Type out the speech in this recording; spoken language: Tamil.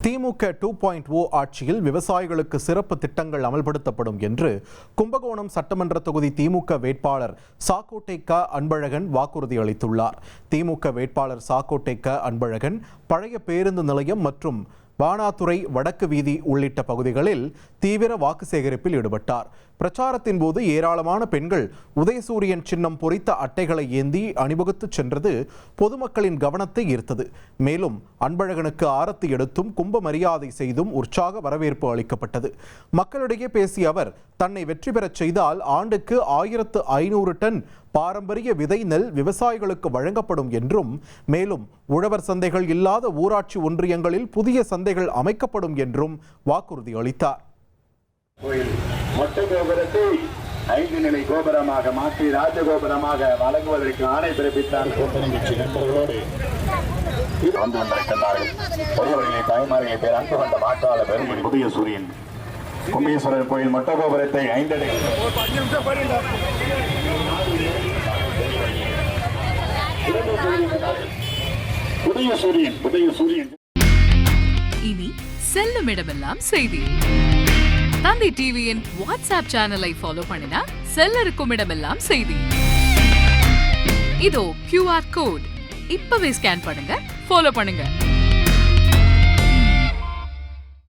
திமுக 2.0 ஆட்சியில் விவசாயிகளுக்கு சிறப்பு திட்டங்கள் அமல்படுத்தப்படும் என்று கும்பகோணம் சட்டமன்ற தொகுதி திமுக வேட்பாளர் சாக்கோட்டை க. அன்பழகன் வாக்குறுதி அளித்துள்ளார். திமுக வேட்பாளர் சாக்கோட்டை க. அன்பழகன் பழைய பேருந்து நிலையம் மற்றும் வானாதுறை வடக்கு வீதி உள்ளிட்ட பகுதிகளில் தீவிர வாக்கு சேகரிப்பில் ஈடுபட்டார். பிரச்சாரத்தின் போது ஏராளமான பெண்கள் உதயசூரியன் சின்னம் பொறித்த அட்டைகளை ஏந்தி அணிவகுத்து சென்றது பொதுமக்களின் கவனத்தை ஈர்த்தது. மேலும் அன்பழகனுக்கு ஆரத்தி எடுத்தும் கும்ப மரியாதை செய்தும் உற்சாக வரவேற்பு அளிக்கப்பட்டது. மக்களிடையே பேசிய அவர் தன்னை வெற்றி பெறச் செய்தால் ஆண்டுக்கு 1500 டன் பாரம்பரிய விதை நெல் விவசாயிகளுக்கு வழங்கப்படும் என்றும், மேலும் உழவர் சந்தைகள் இல்லாத ஊராட்சி ஒன்றியங்களில் புதிய சந்தைகள் அமைக்கப்படும் என்றும் வாக்குறுதி அளித்தார். மொட்டை கோபுரத்தை 5 நிலை கோபுரமாக மாற்றி ராஜகோபுரமாக வழங்குவதற்கு ஆணை பிறப்பித்தார். தாய்மார்களை பேர் அன்பு கொண்ட மாற்றாளர் பெருமொழி புதிய சூரியன் கும்பேஸ்வரர் கோயில் மொட்டை கோபுரத்தை 5 அடி புதிய சூரியன். இனி செல்லும் இடமெல்லாம் செய்தி. தந்தி டிவியின் வாட்ஸ்அப் சேனலை ஃபாலோ பண்ணினா செல்லருக்கும் இடமெல்லாம் செய்தி. இதோ QR கோட் இப்பவே ஸ்கேன் பண்ணுங்க, ஃபாலோ பண்ணுங்க.